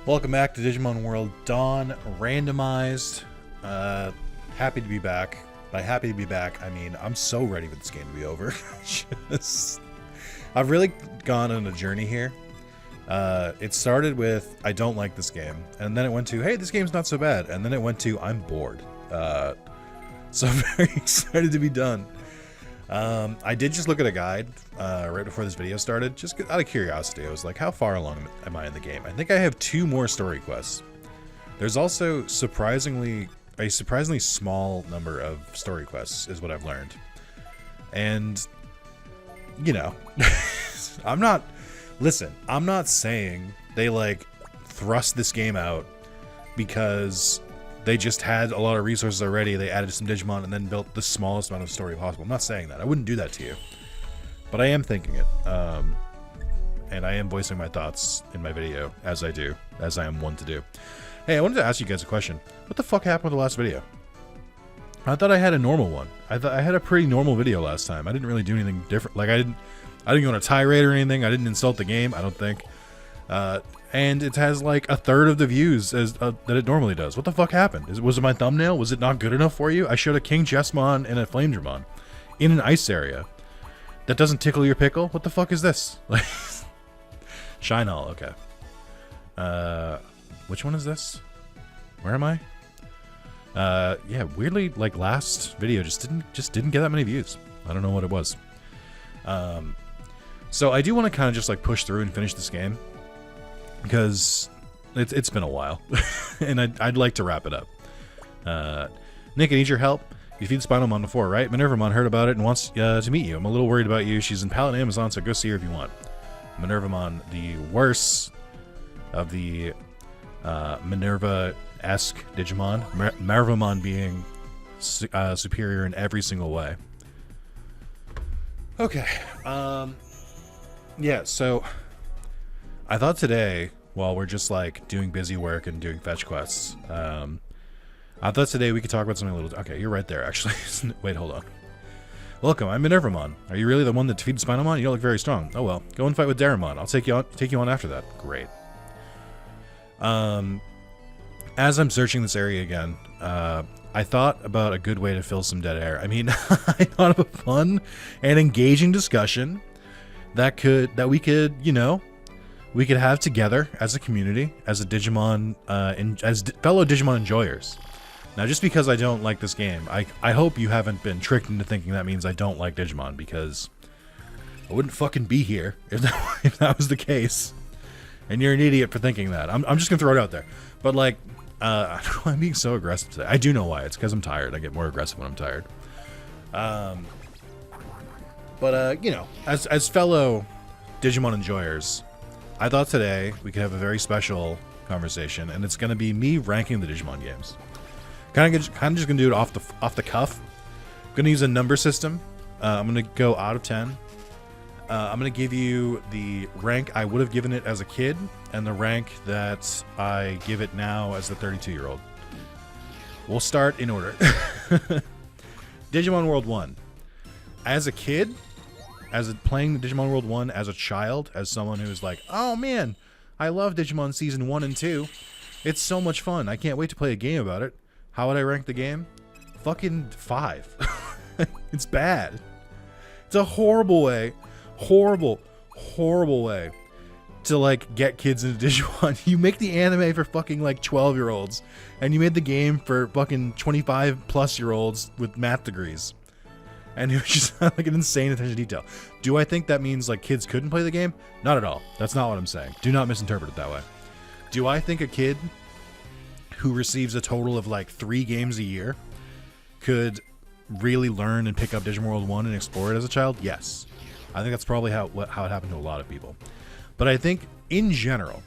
Welcome back to Digimon World Dawn Randomized. Happy to be back. By happy to be back, I mean I'm so ready for this game to be over. I've really gone on a journey here. It started with I don't like this game, and then it went to hey, this game's not so bad, and then it went to I'm bored. So I'm very excited to be done. I did just look at a guide right before this video started, just out of curiosity. I was like, how far along am I in the game? I think I have 2 more story quests. There's also a surprisingly small number of story quests, is what I've learned. And, you know, I'm not saying they, like, thrust this game out because they just had a lot of resources already, they added some Digimon, and then built the smallest amount of story possible. I'm not saying that. I wouldn't do that to you. But I am thinking it. And I am voicing my thoughts in my video, as I am one to do. Hey, I wanted to ask you guys a question. What the fuck happened with the last video? I thought I had a normal one. I thought I had a pretty normal video last time. I didn't really do anything different. Like, I didn't go on a tirade or anything. I didn't insult the game, I don't think. And it has like a third of the views as that it normally does. What the fuck happened? Was it my thumbnail? Was it not good enough for you? I showed a King Chessmon and a Flame Dramon in an ice area. That doesn't tickle your pickle? What the fuck is this? Like, Shine All, okay. Which one is this? Where am I? Yeah, weirdly, like last video just didn't get that many views. I don't know what it was. So I do want to kind of just like push through and finish this game, because it's been a while, and I'd like to wrap it up. Nick, I need your help. You feed Spinalmon before, right? Minervamon heard about it and wants to meet you. I'm a little worried about you. She's in Palette Amazon, so go see her if you want. Minervamon, the worst of the Minerva-esque Digimon. Minervamon being superior in every single way. Okay. Yeah, so I thought today, while we're just like doing busy work and doing fetch quests, I thought today we could talk about something a little. Okay, you're right there, actually. Wait, hold on. Welcome, I'm Minervamon. Are you really the one that defeated Spinalmon? You don't look very strong. Oh well, go and fight with Daramon. I'll take you on after that. Great. As I'm searching this area again, I thought about a good way to fill some dead air. I mean, I thought of a fun and engaging discussion that we could, you know, we could have together as a community, as a Digimon, fellow Digimon enjoyers. Now, just because I don't like this game, I hope you haven't been tricked into thinking that means I don't like Digimon, because I wouldn't fucking be here if that was the case. And you're an idiot for thinking that. I'm just gonna throw it out there. But like, I don't know, I'm being so aggressive today. I do know why. It's because I'm tired. I get more aggressive when I'm tired. But you know, as fellow Digimon enjoyers, I thought today we could have a very special conversation, and it's gonna be me ranking the Digimon games. Kind of just gonna do it off the cuff. I'm gonna use a number system. I'm gonna go out of 10. I'm gonna give you the rank I would have given it as a kid, and the rank that I give it now as the 32-year-old. We'll start in order. Digimon World 1. As a kid, playing the Digimon World 1 as a child, as someone who's like, oh man, I love Digimon Season 1 and 2. It's so much fun. I can't wait to play a game about it. How would I rank the game? Fucking 5. It's bad. It's a horrible way to like get kids into Digimon. You make the anime for fucking like 12-year-olds, and you made the game for fucking 25-plus-year-olds with math degrees. And it was just like an insane attention to detail. Do I think that means like kids couldn't play the game? Not at all. That's not what I'm saying. Do not misinterpret it that way. Do I think a kid who receives a total of like 3 games a year could really learn and pick up Digimon World 1 and explore it as a child? Yes. I think that's probably how it happened to a lot of people. But I think, in general,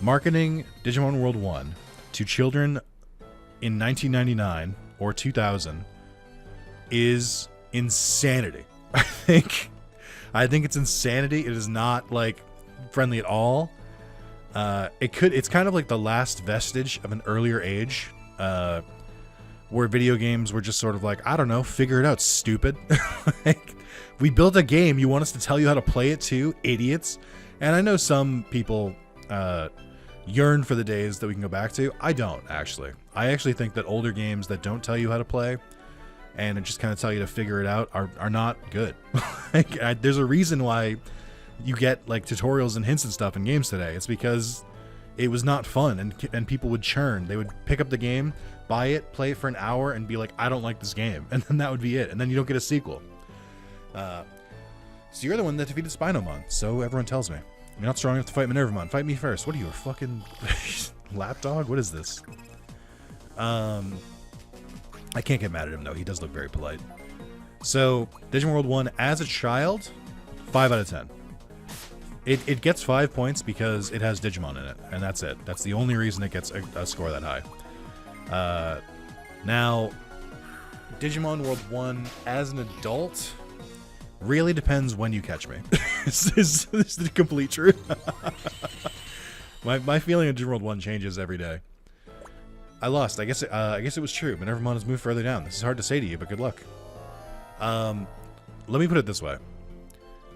marketing Digimon World 1 to children in 1999 or 2000 is insanity. I think it's insanity. It is not, like, friendly at all. It's kind of like the last vestige of an earlier age, where video games were just sort of like, I don't know, figure it out, stupid. Like, we built a game, you want us to tell you how to play it too, idiots? And I know some people yearn for the days that we can go back to. I don't, actually. I actually think that older games that don't tell you how to play and just kind of tell you to figure it out are not good. There's a reason why you get like tutorials and hints and stuff in games today. It's because it was not fun, and people would churn. They would pick up the game, buy it, play it for an hour, and be like, I don't like this game. And then that would be it. And then you don't get a sequel. So you're the one that defeated Spinomon, so everyone tells me. You're not strong enough to fight Minervamon. Fight me first. What are you, a fucking lapdog? What is this? I can't get mad at him, though. He does look very polite. So, Digimon World 1, as a child, 5 out of 10. It gets 5 points because it has Digimon in it, and that's it. That's the only reason it gets a score that high. Now, Digimon World 1, as an adult, really depends when you catch me. This is the complete truth. My feeling of Digimon World 1 changes every day. I lost. I guess it was true. Minervamon has moved further down. This is hard to say to you, but good luck. Let me put it this way.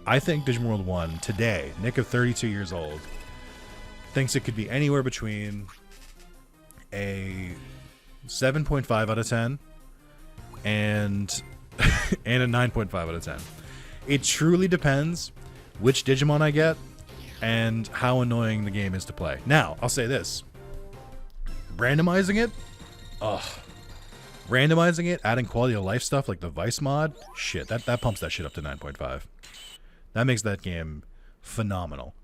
I think Digimon World 1 today, Nick of 32 years old, thinks it could be anywhere between a 7.5 out of 10 and a 9.5 out of 10. It truly depends which Digimon I get and how annoying the game is to play. Now, I'll say this. Randomizing it? Ugh. Randomizing it, adding quality of life stuff like the Vice mod? Shit, that pumps that shit up to 9.5. That makes that game phenomenal.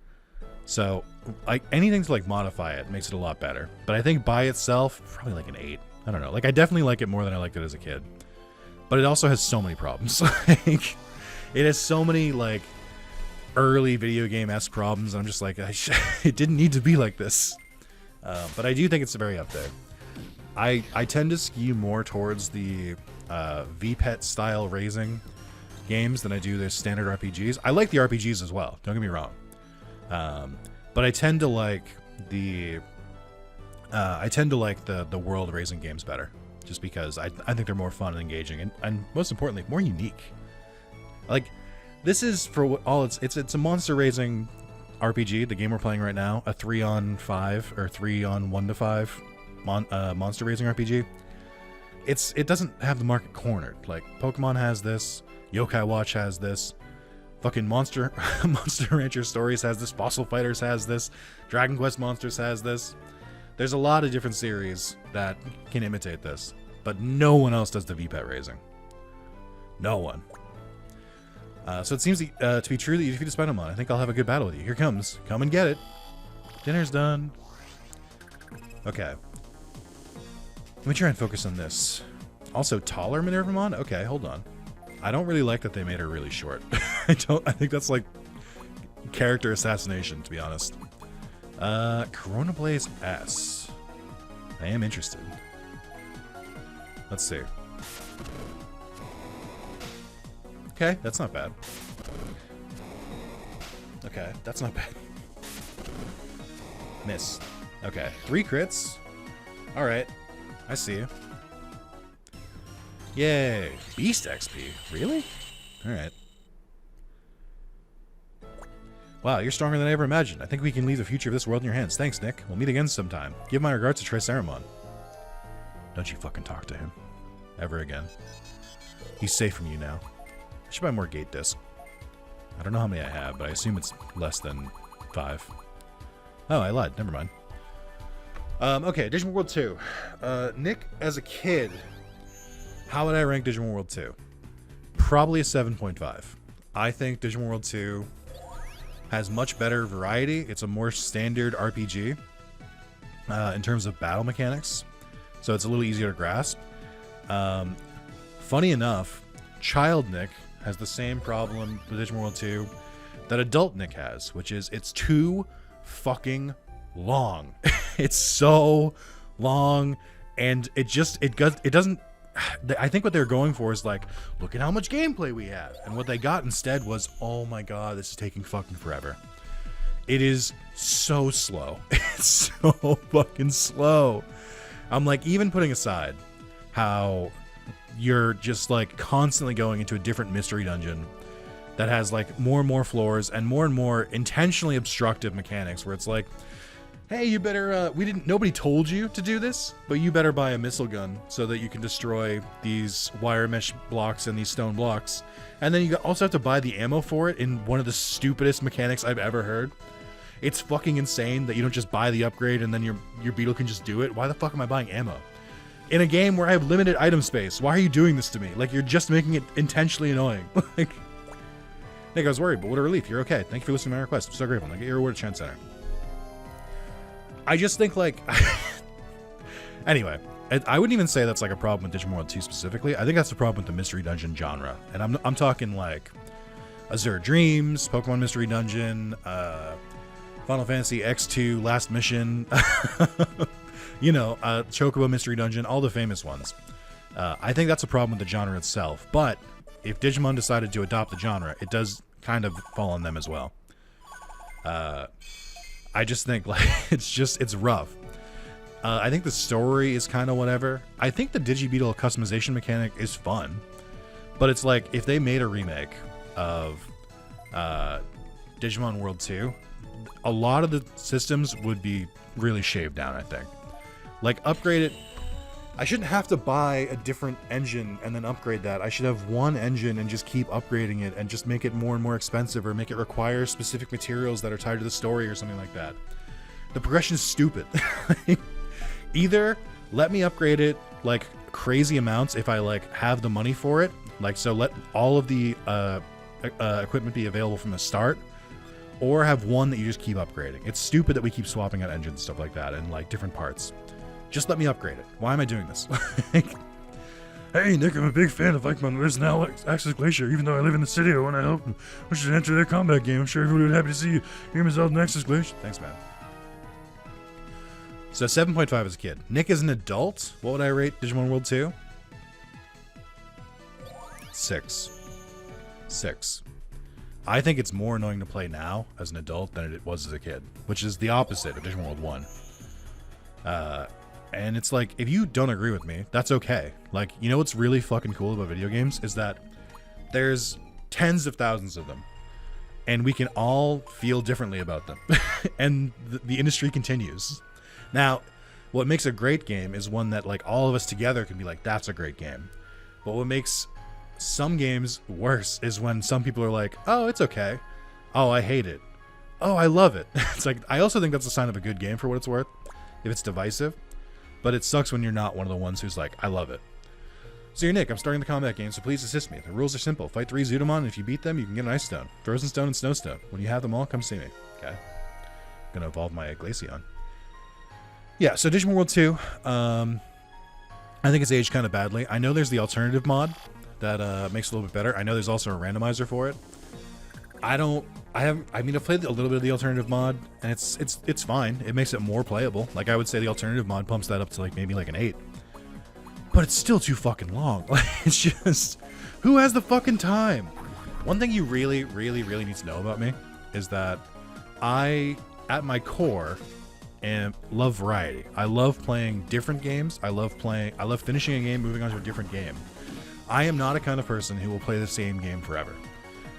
So, like, anything to, like, modify it makes it a lot better. But I think by itself, probably like an 8. I don't know. Like, I definitely like it more than I liked it as a kid. But it also has so many problems. Like, it has so many, like, early video game-esque problems. And I'm just like, it didn't need to be like this. But I do think it's very up there. I tend to skew more towards the VPET style raising games than I do the standard RPGs. I like the RPGs as well, don't get me wrong. But I tend to like the world raising games better, just because I think they're more fun and engaging, and most importantly, more unique. Like, this is, for all it's a monster raising RPG, the game we're playing right now, a 3-on-5 or 3-on-1-to-5 monster raising RPG. It doesn't have the market cornered. Like, Pokemon has this, Yokai Watch has this, fucking Monster Rancher Stories has this, Fossil Fighters has this, Dragon Quest Monsters has this. There's a lot of different series that can imitate this, but no one else does the VPET raising. No one. So it seems to be true that you defeated Spinomon. I think I'll have a good battle with you. Here comes. Come and get it. Dinner's done. Okay. Let me try and focus on this. Also, taller Minervamon? Okay, hold on. I don't really like that they made her really short. I think that's like character assassination, to be honest. Corona Blaze S. I am interested. Let's see. Okay, that's not bad. Okay, that's not bad. Miss. Okay, 3 crits. Alright, I see you. Yay! Beast XP. Really? Alright. Wow, you're stronger than I ever imagined. I think we can leave the future of this world in your hands. Thanks, Nick. We'll meet again sometime. Give my regards to Triceramon. Don't you fucking talk to him. Ever again. He's safe from you now. I should buy more gate disc. I don't know how many I have, but I assume it's less than 5. Oh, I lied. Never mind. Okay, Digimon World 2. Nick, as a kid, how would I rank Digimon World 2? Probably a 7.5. I think Digimon World 2 has much better variety. It's a more standard RPG in terms of battle mechanics, so it's a little easier to grasp. Funny enough, Child Nick has the same problem with Digimon World 2 that Adult Nick has, which is it's too fucking long. It's so long, and it doesn't. I think what they're going for is like, look at how much gameplay we have, and what they got instead was, oh my god, this is taking fucking forever. It is so slow. It's so fucking slow. I'm like, even putting aside how you're just like constantly going into a different mystery dungeon that has like more and more floors and more intentionally obstructive mechanics, where it's like, hey, you better, nobody told you to do this, but you better buy a missile gun so that you can destroy these wire mesh blocks and these stone blocks. And then you also have to buy the ammo for it in one of the stupidest mechanics I've ever heard. It's fucking insane that you don't just buy the upgrade and then your beetle can just do it. Why the fuck am I buying ammo? In a game where I have limited item space, why are you doing this to me? Like, you're just making it intentionally annoying. Like, Nick, I was worried, but what a relief. You're okay. Thank you for listening to my request. I'm so grateful. Now get your reward at Trend Center. I just think, like... Anyway, I wouldn't even say that's, like, a problem with Digimon World 2 specifically. I think that's the problem with the Mystery Dungeon genre. And I'm talking, like, Azure Dreams, Pokemon Mystery Dungeon, Final Fantasy X2, Last Mission... You know, Chocobo Mystery Dungeon, all the famous ones. I think that's a problem with the genre itself. But if Digimon decided to adopt the genre, it does kind of fall on them as well. I just think, like, it's rough. I think the story is kind of whatever. I think the Digibeetle customization mechanic is fun. But it's like, if they made a remake of Digimon World 2, a lot of the systems would be really shaved down, I think. Like, upgrade it. I shouldn't have to buy a different engine and then upgrade that. I should have one engine and just keep upgrading it and just make it more and more expensive, or make it require specific materials that are tied to the story or something like that. The progression is stupid. Either let me upgrade it like crazy amounts if I like have the money for it. Like, so let all of the equipment be available from the start, or have one that you just keep upgrading. It's stupid that we keep swapping out engines and stuff like that and like different parts. Just let me upgrade it. Why am I doing this? Hey, Nick, I'm a big fan of Ikeman. There's now Access Glacier. Even though I live in the city, I want to help him. We should enter their combat game. I'm sure everybody would be happy to see you. Game is out in Access Glacier. Thanks, man. So 7.5 as a kid. Nick is an adult. What would I rate Digimon World 2? 6. 6. I think it's more annoying to play now as an adult than it was as a kid, which is the opposite of Digimon World 1. And it's like, if you don't agree with me, that's okay. Like, you know what's really fucking cool about video games is that there's tens of thousands of them, and we can all feel differently about them. And the industry continues. Now, what makes a great game is one that like all of us together can be like, that's a great game. But what makes some games worse is when some people are like, oh, it's okay. Oh, I hate it. Oh, I love it. It's like, I also think that's a sign of a good game for what it's worth, if it's divisive. But it sucks when you're not one of the ones who's like, I love it. So you're Nick, I'm starting the combat game, so please assist me. The rules are simple. Fight 3 Zudomon, and if you beat them, you can get an Ice Stone, Frozen Stone, and Snowstone. When you have them all, come see me. Okay. Gonna evolve my Glaceon. Yeah, so Digimon World 2, I think it's aged kind of badly. I know there's the alternative mod that makes it a little bit better. I know there's also a randomizer for it. I've played a little bit of the alternative mod, and it's fine. It makes it more playable. Like, I would say the alternative mod pumps that up to like maybe like an 8. But it's still too fucking long. Like, it's just, who has the fucking time? One thing you really, really, really need to know about me is that I, at my core, love variety. I love playing different games. I love finishing a game, moving on to a different game. I am not a kind of person who will play the same game forever.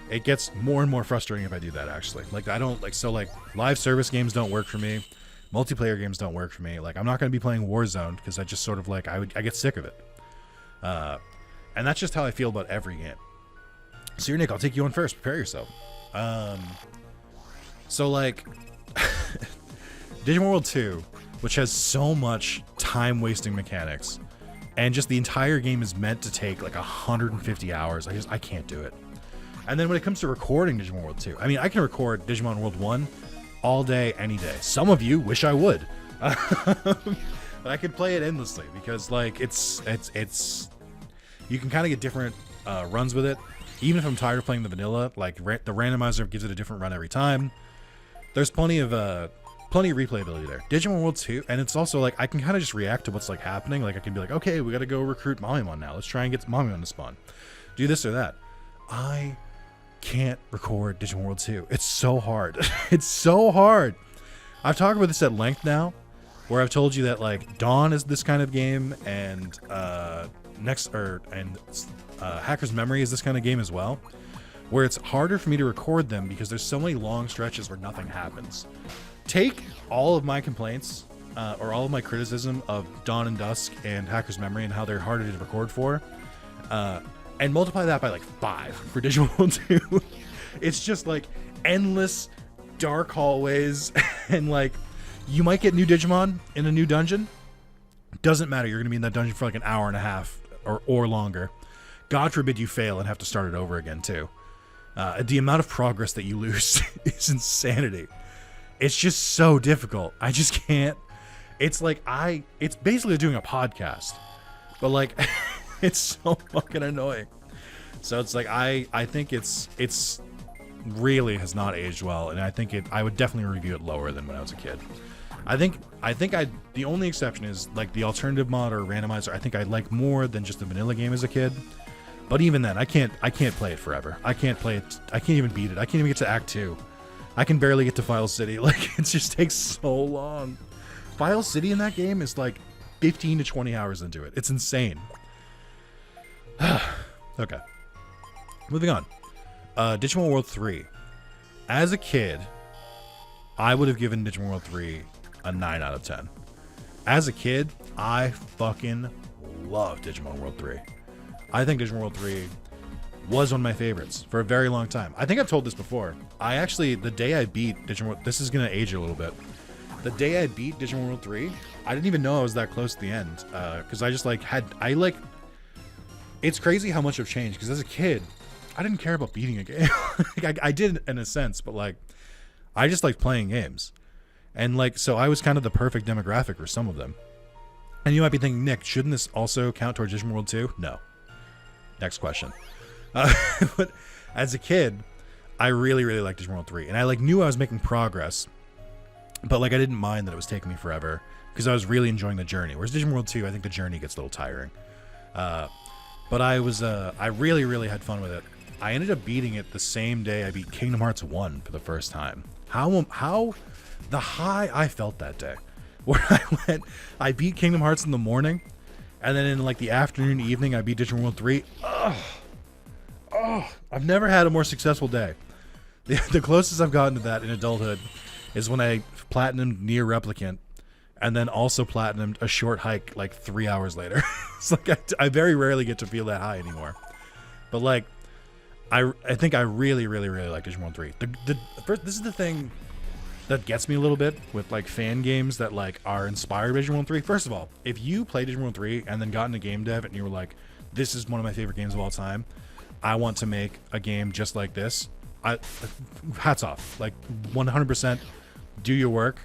It gets more and more frustrating if I do that, actually. Like, I don't, like, so, like, live service games don't work for me. Multiplayer games don't work for me. Like, I'm not going to be playing Warzone because I just sort of, like, I get sick of it. And that's just how I feel about every game. So, you're Nick, I'll take you on first. Prepare yourself. So, like, Digimon World 2, which has so much time-wasting mechanics, and just the entire game is meant to take, like, 150 hours. I can't do it. And then when it comes to recording Digimon World 2, I mean, I can record Digimon World 1 all day, any day. Some of you wish I would. But I could play it endlessly because, like, it's you can kind of get different runs with it. Even if I'm tired of playing the vanilla, like, the randomizer gives it a different run every time. There's plenty of replayability there. Digimon World 2, and it's also, like, I can kind of just react to what's, like, happening. Like, I can be like, okay, we got to go recruit Mamimon now. Let's try and get Mamimon to spawn. Do this or that. I can't record Digimon World 2. It's so hard. It's so hard. I've talked about this at length now, where I've told you that, like, Dawn is this kind of game, and Hacker's Memory is this kind of game as well, where it's harder for me to record them because there's so many long stretches where nothing happens. Take all of my complaints or all of my criticism of Dawn and Dusk and Hacker's Memory and how they're harder to record for, and multiply that by like 5 for Digimon 2. It's just like endless dark hallways and like you might get new Digimon in a new dungeon. Doesn't matter. You're going to be in that dungeon for like an hour and a half or longer. God forbid you fail and have to start it over again too. The amount of progress that you lose is insanity. It's just so difficult. I just can't. It's like it's basically doing a podcast, but like it's so fucking annoying. So it's like I think it's really has not aged well, and I think I would definitely review it lower than when I was a kid. I think the only exception is like the alternative mod or randomizer. I think I like more than just the vanilla game as a kid. But even then, I can't play it forever. I can't play it. I can't even beat it. I can't even get to Act 2. I can barely get to File City. Like, it just takes so long. File City in that game is like 15 to 20 hours into it. It's insane. Okay. Moving on. Digimon World 3. As a kid, I would have given Digimon World 3 a 9 out of 10. As a kid, I fucking love Digimon World 3. I think Digimon World 3 was one of my favorites for a very long time. I think I've told this before. The day I beat Digimon World, this is going to age a little bit. The day I beat Digimon World 3, I didn't even know I was that close to the end. Because I just it's crazy how much I've changed. Because as a kid, I didn't care about beating a game. I did in a sense, but like, I just liked playing games. And like, so I was kind of the perfect demographic for some of them. And you might be thinking, Nick, shouldn't this also count towards Digimon World 2? No. Next question. But as a kid, I really, really liked Digimon World 3. And I like knew I was making progress. But like I didn't mind that it was taking me forever. Because I was really enjoying the journey. Whereas Digimon World 2, I think the journey gets a little tiring. But I really, really had fun with it. I ended up beating it the same day I beat Kingdom Hearts 1 for the first time. How the high I felt that day. Where I beat Kingdom Hearts in the morning. And then in like the afternoon, evening, I beat Digimon World 3. I've never had a more successful day. The closest I've gotten to that in adulthood is when I platinumed Nier Replicant and then also platinumed A Short Hike like 3 hours later. It's like I very rarely get to feel that high anymore. But like, I think I really, really, really like Digimon 3. This is the thing that gets me a little bit with like fan games that like are inspired by Digimon 3. First of all, if you play Digimon 3 and then got into game dev and you were like, this is one of my favorite games of all time, I want to make a game just like this, hats off. Like 100% do your work,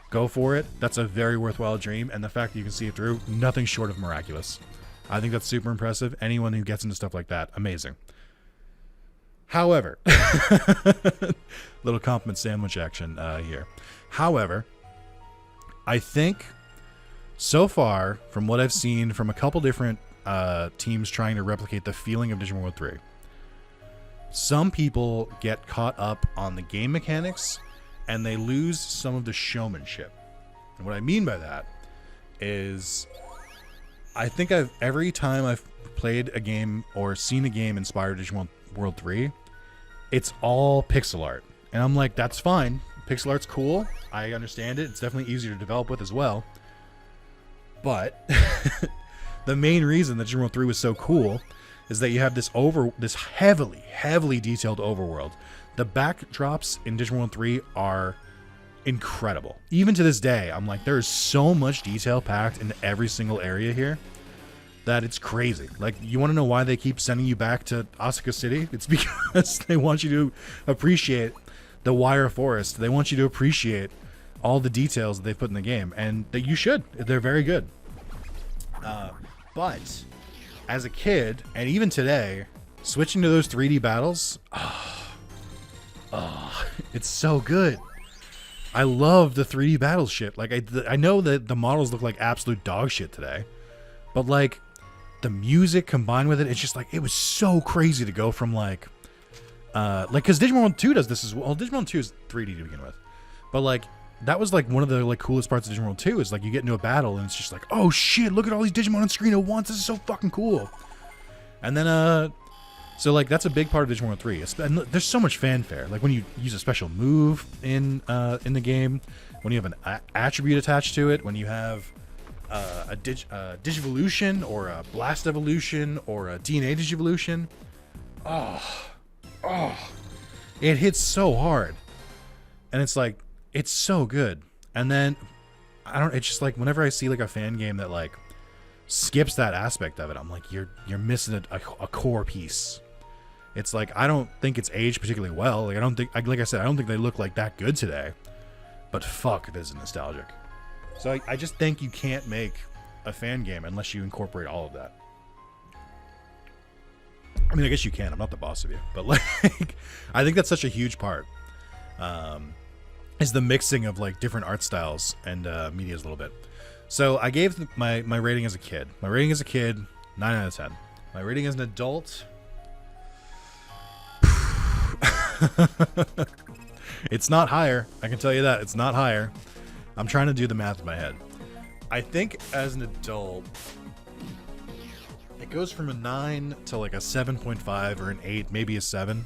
go for it. That's a very worthwhile dream, and the fact that you can see it through, nothing short of miraculous. I think that's super impressive. Anyone who gets into stuff like that, amazing. However, little compliment sandwich action here. However, I think so far, from what I've seen from a couple different teams trying to replicate the feeling of Digimon World 3, some people get caught up on the game mechanics and they lose some of the showmanship. And what I mean by that is, I think every time I've played a game or seen a game inspired Digimon World 3, it's all pixel art. And I'm like, that's fine. Pixel art's cool. I understand it. It's definitely easier to develop with as well. But the main reason that Digimon World 3 was so cool is that you have this heavily, heavily detailed overworld. The backdrops in Digimon World 3 are incredible. Even to this day, I'm like, there is so much detail packed into every single area here that it's crazy. Like, you want to know why they keep sending you back to Asuka City? It's because they want you to appreciate the wire forest. They want you to appreciate all the details that they put in the game, and that you should. They're very good. But as a kid, and even today, switching to those 3D battles, it's so good. I love the 3D battle shit. Like, I know that the models look like absolute dog shit today, but like, the music combined with it, it's just like, it was so crazy to go from like because Digimon 2 does this as well. Digimon 2 is 3D to begin with, but like, that was like one of the like coolest parts of Digimon 2 is like, you get into a battle and it's just like, oh shit, look at all these Digimon on screen at once. This is so fucking cool. And then So like that's a big part of Digimon 3. And there's so much fanfare. Like when you use a special move in the game, when you have an attribute attached to it, when you have a Digivolution or a Blast Evolution or a DNA Digivolution. It hits so hard. And it's like, it's so good. And then, it's just like, whenever I see like a fan game that like skips that aspect of it, I'm like, you're missing a core piece. It's like, I don't think it's aged particularly well. Like, like I said, I don't think they look like that good today. But fuck, this is nostalgic. So I just think you can't make a fan game unless you incorporate all of that. I mean, I guess you can. I'm not the boss of you. But like, I think that's such a huge part. Is the mixing of like different art styles and medias a little bit. So I gave my rating as a kid. My rating as a kid, 9 out of 10. My rating as an adult... It's not higher. I can tell you that. It's not higher. I'm trying to do the math in my head. I think as an adult, it goes from a 9 to like a 7.5 or an 8, maybe a 7.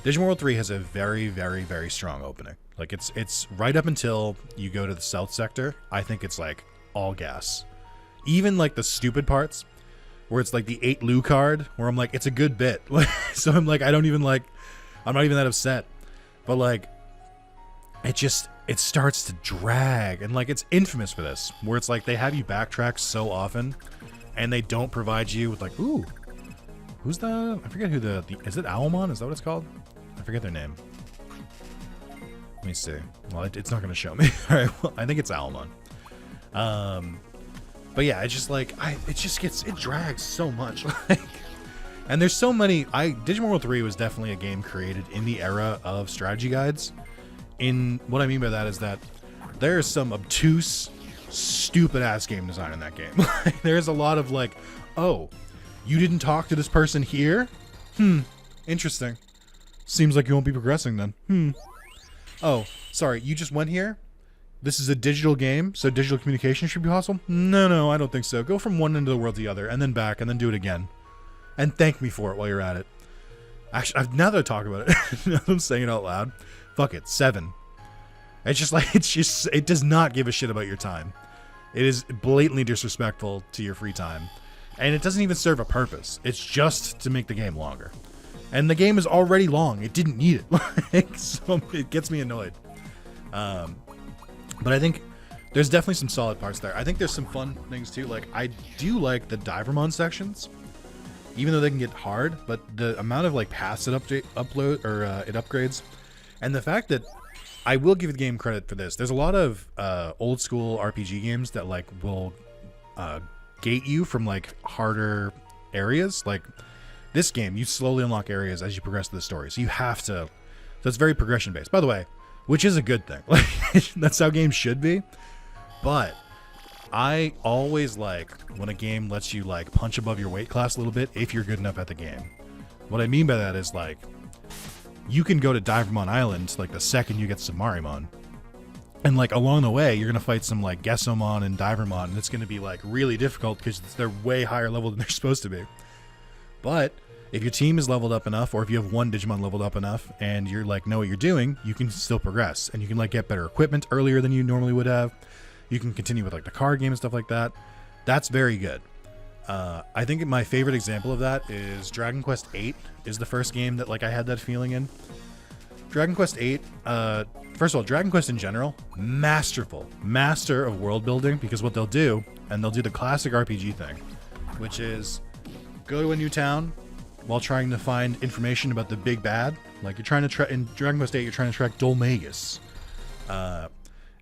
Digimon World 3 has a very, very, very strong opening. Like it's right up until you go to the south sector. I think it's like all gas. Even like the stupid parts where it's like the 8 Lu card where I'm like, it's a good bit. So I'm like, I'm not even that upset. But like, it starts to drag, and like it's infamous for this, where it's like they have you backtrack so often, and they don't provide you with like, ooh, who's the? I forget who the is it Owlmon? Is that what it's called? I forget their name. Let me see. Well, it's not going to show me. All right, well, I think it's Owlmon. But yeah, it's just like it drags so much, like. And there's so many. Digimon World 3 was definitely a game created in the era of strategy guides. In what I mean by that is that there is some obtuse, stupid ass game design in that game. There's a lot of like, oh, you didn't talk to this person here? Interesting. Seems like you won't be progressing then. Oh, sorry, you just went here? This is a digital game, so digital communication should be possible? No, I don't think so. Go from one end of the world to the other, and then back, and then do it again. And thank me for it while you're at it. Actually, now that I talk about it, now that I'm saying it out loud, fuck it, 7. It's just like, it does not give a shit about your time. It is blatantly disrespectful to your free time. And it doesn't even serve a purpose. It's just to make the game longer. And the game is already long. It didn't need it. So it gets me annoyed. But I think there's definitely some solid parts there. I think there's some fun things too. Like, I do like the Divermon sections. Even though they can get hard, but the amount of like paths it it upgrades, and the fact that I will give the game credit for this. There's a lot of old school RPG games that like will gate you from like harder areas. Like this game, you slowly unlock areas as you progress through the story, so you have to. So it's very progression based, by the way, which is a good thing. Like that's how games should be, but. I always like when a game lets you like punch above your weight class a little bit if you're good enough at the game. What I mean by that is like you can go to Divermon Island like the second you get Samarimon. And like along the way you're going to fight some like Gesomon and Divermon, and it's going to be like really difficult because they're way higher level than they're supposed to be. But if your team is leveled up enough, or if you have one Digimon leveled up enough and you're like know what you're doing, you can still progress, and you can like get better equipment earlier than you normally would have. You can continue with like the card game and stuff like that. That's very good. I think my favorite example of that is Dragon Quest VIII is the first game that like I had that feeling in. Dragon Quest VIII, first of all, Dragon Quest in general, master of world building, because what they'll do, and they'll do the classic RPG thing, which is go to a new town while trying to find information about the big bad. Like you're trying to in Dragon Quest VIII, you're trying to track Dolmagus.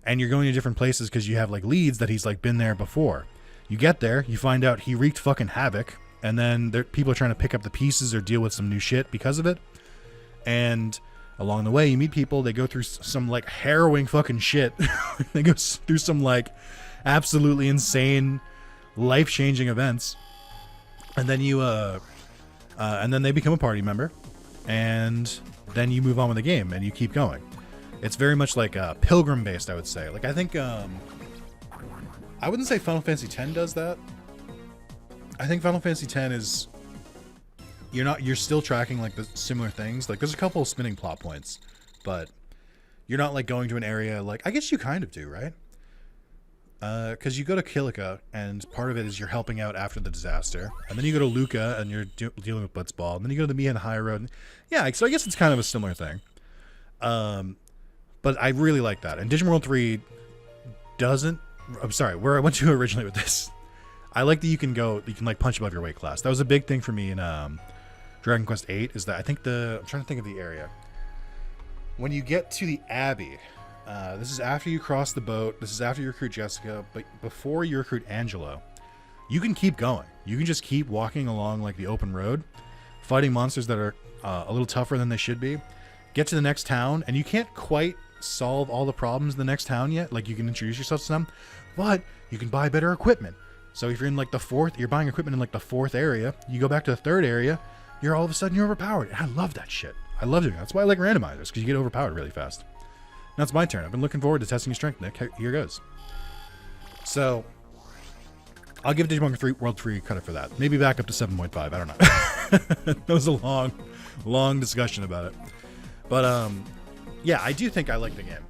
And you're going to different places because you have like leads that he's like been there before. You get there, you find out he wreaked fucking havoc, and then people are trying to pick up the pieces or deal with some new shit because of it. And along the way, you meet people. They go through some like harrowing fucking shit. They go through some like absolutely insane, life-changing events, and then and then they become a party member, and then you move on with the game and you keep going. It's very much like Pilgrim based, I would say. Like I think I wouldn't say Final Fantasy X does that. I think Final Fantasy X is you're still tracking like the similar things. Like there's a couple of spinning plot points, but you're not like going to an area like, I guess you kind of do, right? Because you go to Kilika, and part of it is you're helping out after the disaster, and then you go to Luca, and you're dealing with Blitzball, and then you go to the Mia and High Road. Yeah, so I guess it's kind of a similar thing. But I really like that. And Digimon World 3 doesn't. I'm sorry, where I went to originally with this. I like that you can like punch above your weight class. That was a big thing for me in Dragon Quest VIII. Is that I think I'm trying to think of the area. When you get to the Abbey. This is after you cross the boat. This is after you recruit Jessica, but before you recruit Angelo, you can keep going. You can just keep walking along like the open road, fighting monsters that are a little tougher than they should be. Get to the next town, and you can't quite solve all the problems in the next town yet. Like you can introduce yourself to them, but you can buy better equipment. So if you're in like you're buying equipment in like the fourth area. You go back to the third area, you're all of a sudden you're overpowered. And I love that shit. I love doing that. That's why I like randomizers, because you get overpowered really fast. Now it's my turn. I've been looking forward to testing your strength, Nick. Here goes. So, I'll give Digimon World 3 credit for that. Maybe back up to 7.5. I don't know. That was a long discussion about it. But, yeah, I do think I like the game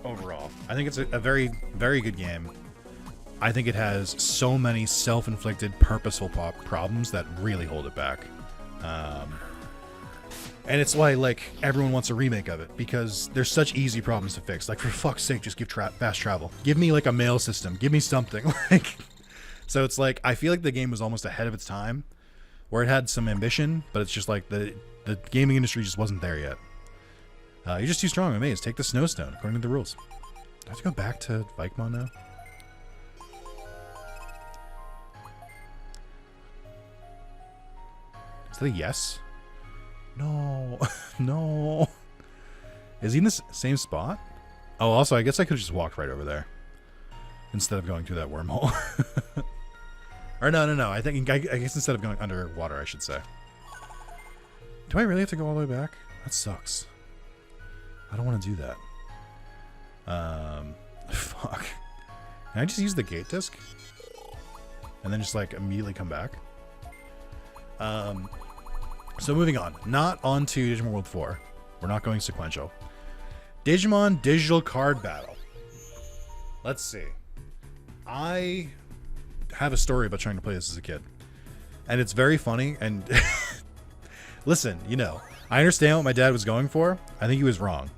overall. I think it's a very, very good game. I think it has so many self-inflicted, purposeful problems that really hold it back. And it's why, like, everyone wants a remake of it, because there's such easy problems to fix. Like, for fuck's sake, just give fast travel. Give me, like, a mail system. Give me something. Like, so it's like, I feel like the game was almost ahead of its time, where it had some ambition, but it's just like the gaming industry just wasn't there yet. You're just too strong, I'm amazed. Take the Snowstone, according to the rules. Do I have to go back to Vikemon now? Is that a yes? No. No. Is he in the same spot? Oh, also, I guess I could have just walked right over there instead of going through that wormhole. Or no. I guess instead of going underwater, I should say. Do I really have to go all the way back? That sucks. I don't want to do that. Fuck. Can I just use the gate disc? And then just, like, immediately come back? So moving on. Not on to Digimon World 4. We're not going sequential. Digimon Digital Card Battle. Let's see. I have a story about trying to play this as a kid. And it's very funny. And listen, you know, I understand what my dad was going for. I think he was wrong.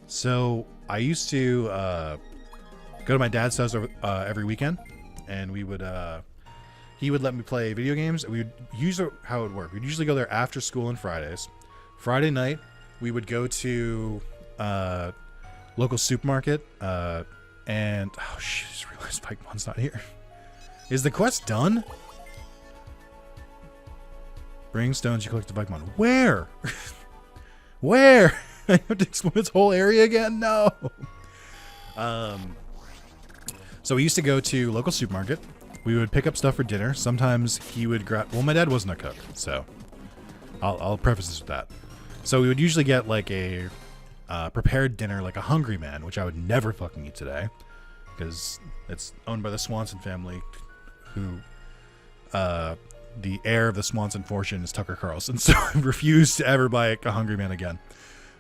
So I used to go to my dad's house every weekend. And we would... he would let me play video games. We would usually how it would work. We'd usually go there after school on Fridays. Friday night, we would go to local supermarket. And oh shit! I just realized Pikemon's not here. Is the quest done? Bring stones. You collect the Pokemon. Where? Where? I have to explore this whole area again. No. So we used to go to local supermarket. We would pick up stuff for dinner. Sometimes he would grab... Well, my dad wasn't a cook, so I'll preface this with that. So we would usually get like a prepared dinner, like a Hungry Man, which I would never fucking eat today, because it's owned by the Swanson family, who the heir of the Swanson fortune is Tucker Carlson. So I refuse to ever buy a Hungry Man again.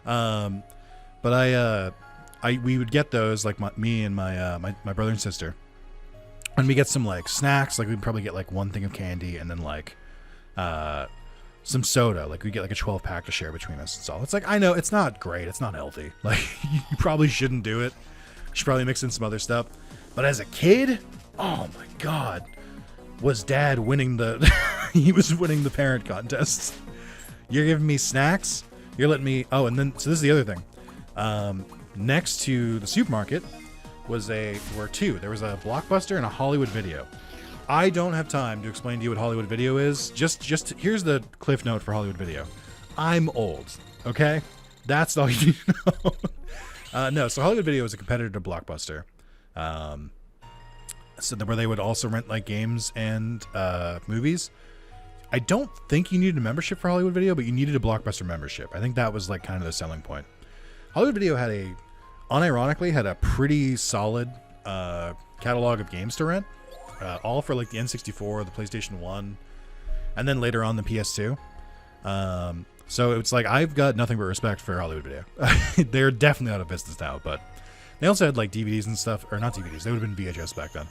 But we would get those, like me and my brother and sister. And we get some like snacks, like we'd probably get like one thing of candy and then like some soda. Like we get like a 12-pack to share between us. So it's like, I know it's not great, it's not healthy. Like you probably shouldn't do it. You should probably mix in some other stuff. But as a kid, oh my god, was dad winning the he was winning the parent contest. You're giving me snacks, you're letting me and then so this is the other thing. Next to the supermarket were two. There was a Blockbuster and a Hollywood Video. I don't have time to explain to you what Hollywood Video is. Just here's the cliff note for Hollywood Video. I'm old, okay? That's all you need to know. No, so Hollywood Video is a competitor to Blockbuster. So where they would also rent like games and movies. I don't think you needed a membership for Hollywood Video, but you needed a Blockbuster membership. I think that was like kind of the selling point. Hollywood Video unironically had a pretty solid catalog of games to rent, all for like the N64, the PlayStation 1. and then later on the PS2. So it's like I've got nothing but respect for Hollywood Video. They're definitely out of business now, but they also had like DVDs and stuff, or not DVDs. They would have been VHS back then.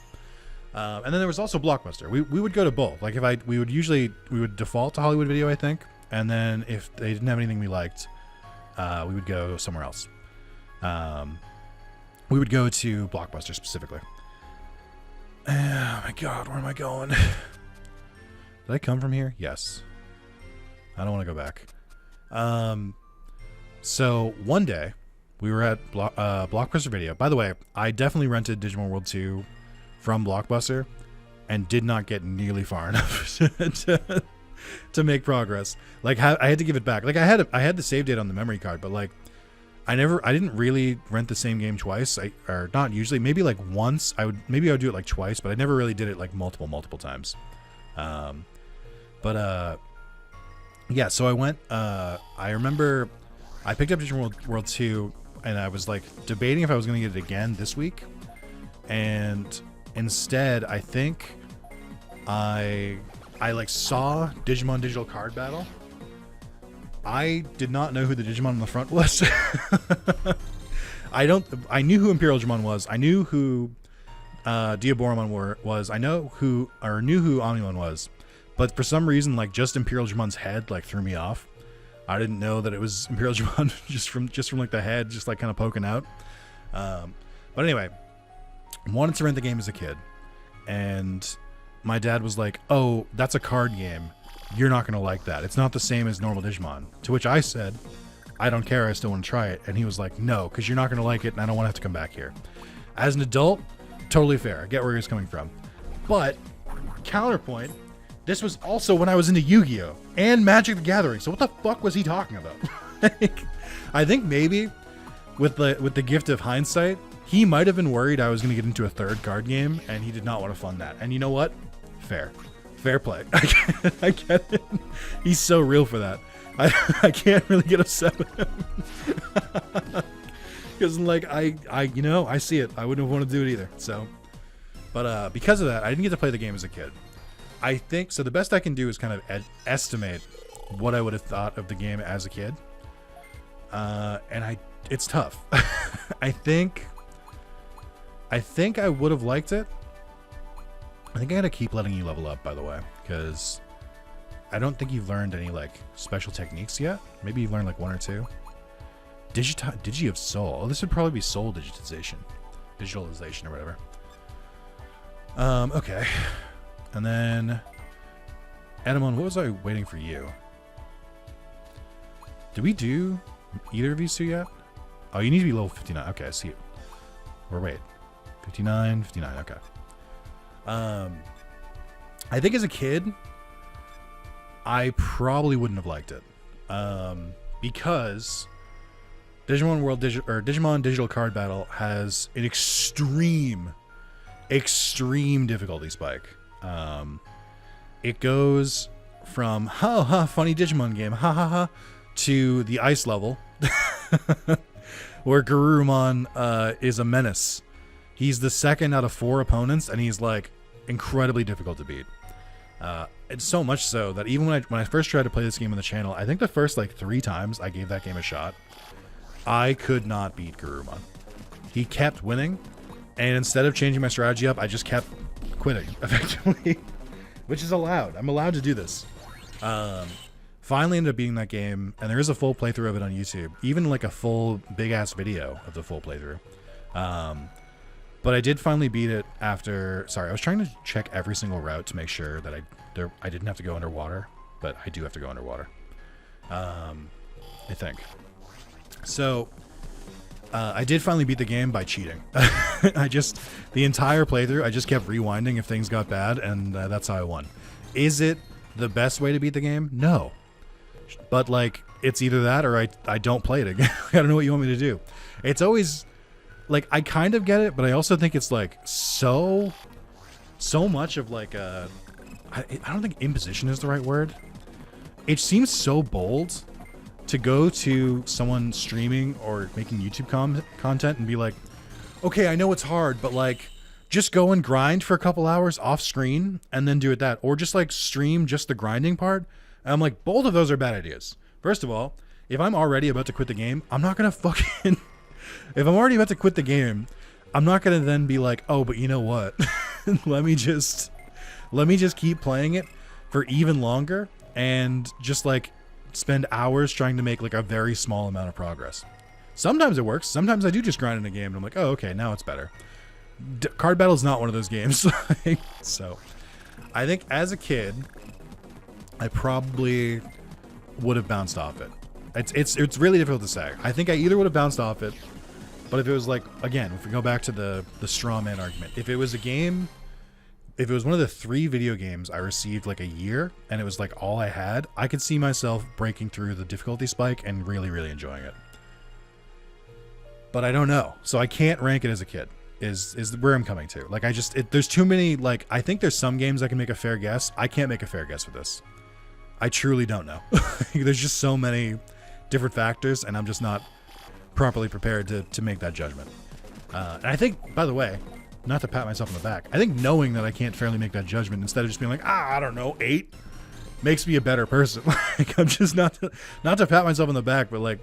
And then there was also Blockbuster. We would go to both. Like we would default to Hollywood Video, I think, and then if they didn't have anything we liked, we would go somewhere else. We would go to Blockbuster specifically. Oh my God, where am I going? Did I come from here? Yes. I don't want to go back. So one day we were at Blockbuster Video. By the way, I definitely rented Digimon World 2 from Blockbuster and did not get nearly far enough to make progress. Like I had to give it back. Like I had the save date on the memory card, but like I didn't really rent the same game twice. Or not usually, maybe like once. I would do it like twice, but I never really did it like multiple times. Yeah, so I went, I remember I picked up Digimon World 2 and I was like debating if I was going to get it again this week. And instead, I think I like saw Digimon Digital Card Battle. I did not know who the Digimon on the front was. I knew who Imperial Digimon was. I knew who Diaboromon was. I knew who Omnimon was. But for some reason, like just Imperial Digimon's head like threw me off. I didn't know that it was Imperial Digimon just from like the head, just like kind of poking out. But anyway, wanted to rent the game as a kid, and my dad was like, "Oh, that's a card game. You're not gonna like that. It's not the same as normal Digimon." To which I said, "I don't care. I still want to try it." And he was like, "No, because you're not gonna like it, and I don't want to have to come back here." As an adult, totally fair. I get where he's coming from, but counterpoint. This was also when I was into Yu-Gi-Oh! And Magic the Gathering, so what the fuck was he talking about? I think maybe with the gift of hindsight, he might have been worried I was going to get into a third card game, and he did not want to fund that. And you know what? Fair play. I get it. He's so real for that. I can't really get upset with him. Because like I see it. I wouldn't want to do it either. So, but because of that, I didn't get to play the game as a kid. I think so. The best I can do is kind of estimate what I would have thought of the game as a kid, and it's tough. I think I would have liked it. I think I gotta keep letting you level up, by the way, because I don't think you've learned any like special techniques yet. Maybe you've learned like one or two. Digi of Soul. Oh, this would probably be soul digitalization or whatever. Okay. And then, Edamon, what was I waiting for you? Did we do either of these two yet? Oh, you need to be level 59. Okay, I see you. Or wait, 59, okay. I think as a kid, I probably wouldn't have liked it. Because Digimon Digital Card Battle has an extreme difficulty spike. It goes from funny Digimon game, to the ice level, where Garurumon is a menace. He's the second out of 4 opponents, and he's like incredibly difficult to beat. It's so much so that even when I first tried to play this game on the channel, I think the first like 3 times I gave that game a shot, I could not beat Garurumon. He kept winning, and instead of changing my strategy up, I just kept quitting, effectively, which is allowed. I'm allowed to do this. Finally ended up beating that game, and there is a full playthrough of it on YouTube, even like a full big-ass video of the full playthrough. But I did finally beat it after... Sorry, I was trying to check every single route to make sure that I didn't have to go underwater, but I do have to go underwater. I think. So... I did finally beat the game by cheating. The entire playthrough, I just kept rewinding if things got bad, and that's how I won. Is it the best way to beat the game? No. But, like, it's either that or I don't play it again. I don't know what you want me to do. It's always, like, I kind of get it, but I also think it's, like, so much of, like, I don't think imposition is the right word. It seems so bold to go to someone streaming or making YouTube content and be like, okay, I know it's hard, but like, just go and grind for a couple hours off screen and then do it that, or just like stream just the grinding part. And I'm like, both of those are bad ideas. First of all, if I'm already about to quit the game, I'm not gonna fucking if I'm already about to quit the game, I'm not gonna then be like, oh, but you know what? let me just keep playing it for even longer and just like spend hours trying to make like a very small amount of progress. Sometimes it works. Sometimes I do just grind in a game and I'm like, oh, okay, now it's better. Card Battle is not one of those games. So I think as a kid, I probably would have bounced off it. It's really difficult to say. I think I either would have bounced off it, but if it was like, again, if we go back to the straw man argument, if it was a game, if it was one of the 3 video games I received like a year and it was like all I had, I could see myself breaking through the difficulty spike and really, really enjoying it. But I don't know. So I can't rank it as a kid is where I'm coming to. Like there's too many, like, I think there's some games I can make a fair guess. I can't make a fair guess with this. I truly don't know. There's just so many different factors and I'm just not properly prepared to make that judgment. And I think, by the way, not to pat myself on the back, I think knowing that I can't fairly make that judgment instead of just being like, I don't know, 8 makes me a better person. Like, I'm just not to pat myself on the back, but like,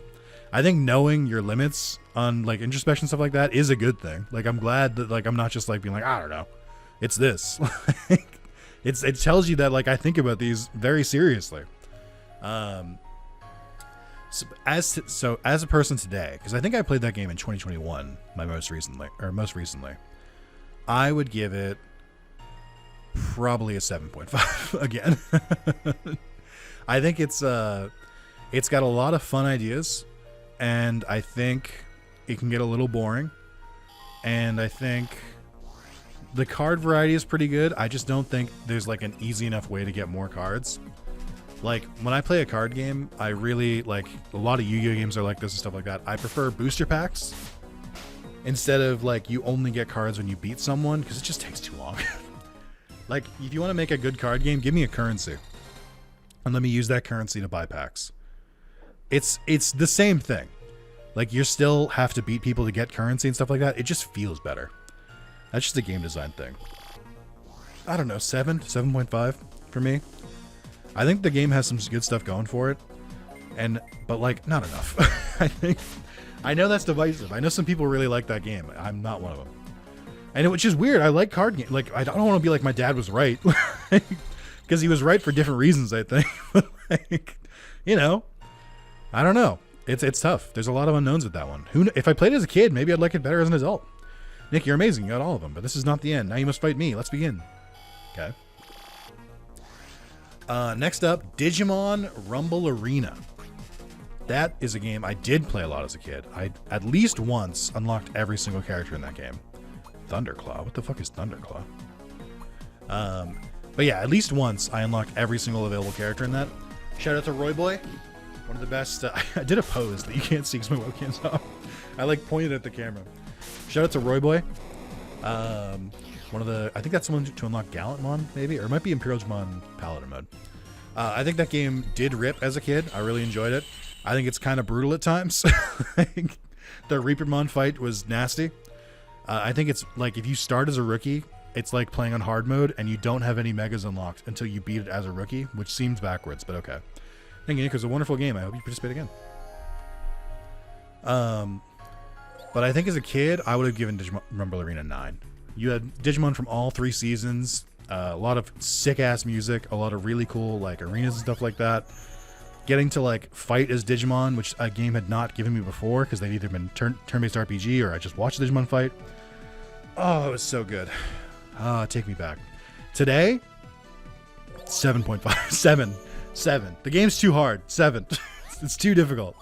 I think knowing your limits on like introspection, stuff like that is a good thing. Like, I'm glad that like, I'm not just like being like, I don't know, it's this. It tells you that like, I think about these very seriously. So as a person today, because I think I played that game in 2021, most recently, I would give it probably a 7.5 again. I think it's got a lot of fun ideas, and I think it can get a little boring, and I think the card variety is pretty good. I just don't think there's like an easy enough way to get more cards. Like, when I play a card game, I really, like, a lot of Yu-Gi-Oh games are like this and stuff like that. I prefer booster packs instead of, like, you only get cards when you beat someone, because it just takes too long. Like, if you want to make a good card game, give me a currency. And let me use that currency to buy packs. It's the same thing. Like, you still have to beat people to get currency and stuff like that. It just feels better. That's just a game design thing. I don't know, 7.5 for me. I think the game has some good stuff going for it, but like, not enough. I know that's divisive. I know some people really like that game. I'm not one of them, and which is weird. I like card games. Like, I don't want to be like my dad was right, because he was right for different reasons. I think, like, you know, I don't know. It's tough. There's a lot of unknowns with that one. If I played it as a kid, maybe I'd like it better as an adult. Nick, you're amazing. You got all of them, but this is not the end. Now you must fight me. Let's begin. Okay. Next up, Digimon Rumble Arena. That is a game I did play a lot as a kid. I at least once unlocked every single character in that game. Thunderclaw? What the fuck is Thunderclaw? But yeah, at least once I unlocked every single available character in that. Shout out to Roy Boy. One of the best. I did a pose that you can't see because my webcam's off. I like pointed at the camera. Shout out to Roy Boy. One of the, I think that's someone to unlock Gallantmon, maybe, or it might be Imperialmon Paladin mode. I think that game did rip as a kid. I really enjoyed it. I think it's kind of brutal at times. The Reapermon fight was nasty. I think it's like, if you start as a rookie, it's like playing on hard mode and you don't have any megas unlocked until you beat it as a rookie, which seems backwards, but okay. Thank you, Nick. It was a wonderful game. I hope you participate again. But I think as a kid, I would have given Digimon Rumble Arena 9. You had Digimon from all 3 seasons, a lot of sick-ass music, a lot of really cool like arenas and stuff like that. Getting to like fight as Digimon, which a game had not given me before because they'd either been turn-based RPG or I just watched Digimon fight. Oh, it was so good. Take me back. Today, 7.5. 7. The game's too hard. 7. It's too difficult.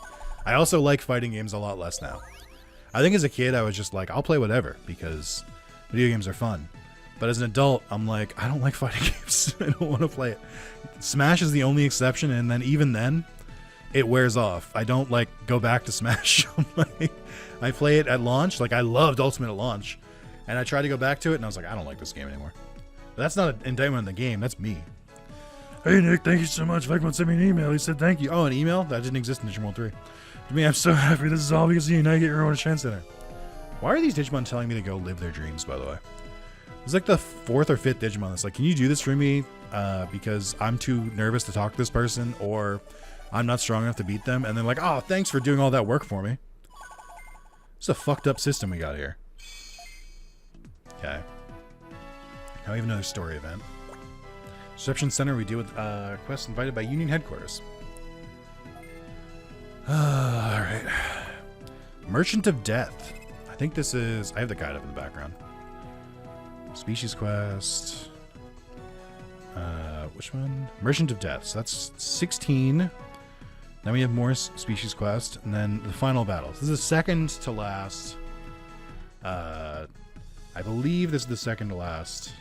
I also like fighting games a lot less now. I think as a kid, I was just like, I'll play whatever because video games are fun. But as an adult, I'm like, I don't like fighting games. I don't want to play it. Smash is the only exception, and then even then, it wears off. I don't like go back to Smash. I play it at launch. Like, I loved Ultimate at launch, and I tried to go back to it, and I was like, I don't like this game anymore. But that's not an indictment on the game. That's me. Hey, Nick, thank you so much. Vegmon sent me an email. He said thank you. Oh, an email? That didn't exist in Digimon 3. To me, I'm so happy. This is all because of you. Now you get your own chance center. Why are these Digimon telling me to go live their dreams, by the way? It's like the 4th or 5th Digimon that's like, can you do this for me? Because I'm too nervous to talk to this person, or I'm not strong enough to beat them. And then like, oh, thanks for doing all that work for me. It's a fucked up system we got here. Okay. Now we have another story event. Reception Center, we deal with quests invited by Union Headquarters. Alright. Merchant of Death. I think this is... I have the guide up in the background. Species quest. Which one? Merchant of Death. So that's 16. Then we have more species quest. And then the final battle. This is the second to last. I believe this is the second to last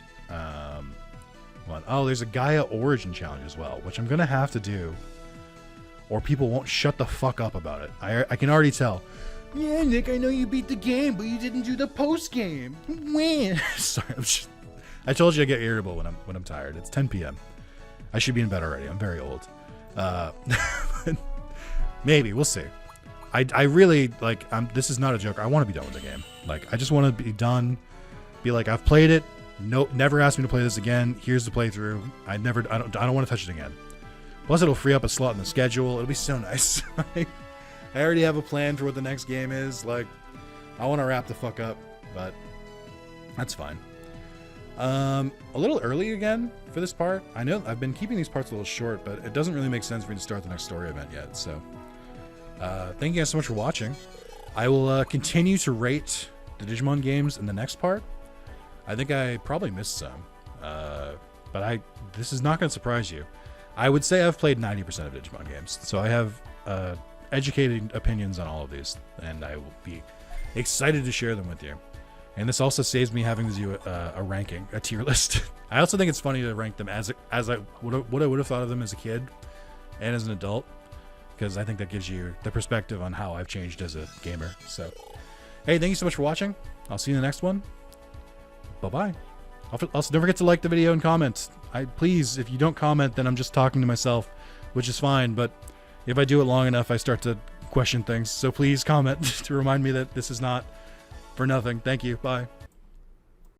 one. Oh, there's a Gaia Origin Challenge as well, which I'm going to have to do. Or people won't shut the fuck up about it. I can already tell. Yeah, Nick, I know you beat the game, but you didn't do the post game. Sorry, I told you I get irritable when I'm tired. It's 10 p.m. I should be in bed already. I'm very old. Maybe we'll see. I really like. This is not a joke. I want to be done with the game. Like, I just want to be done. Be like, I've played it. Nope, never asked me to play this again. Here's the playthrough. I don't want to touch it again. Plus, it'll free up a slot in the schedule. It'll be so nice. I already have a plan for what the next game is. Like, I want to wrap the fuck up, but that's fine. A little early again for this part. I know I've been keeping these parts a little short, but it doesn't really make sense for me to start the next story event yet. So, thank you guys so much for watching. I will continue to rate the Digimon games in the next part. I think I probably missed some, but this is not going to surprise you. I would say I've played 90% of Digimon games, so I have educated opinions on all of these, and I will be excited to share them with you. And this also saves me having to do a ranking, a tier list. I also think it's funny to rank them as I would have thought of them as a kid and as an adult, because I think that gives you the perspective on how I've changed as a gamer. So, hey, thank you so much for watching. I'll see you in the next one. Bye-bye. Also, don't forget to like the video and comment. Please, if you don't comment, then I'm just talking to myself, which is fine. But if I do it long enough, I start to question things. So please comment to remind me that this is not for nothing. Thank you. Bye.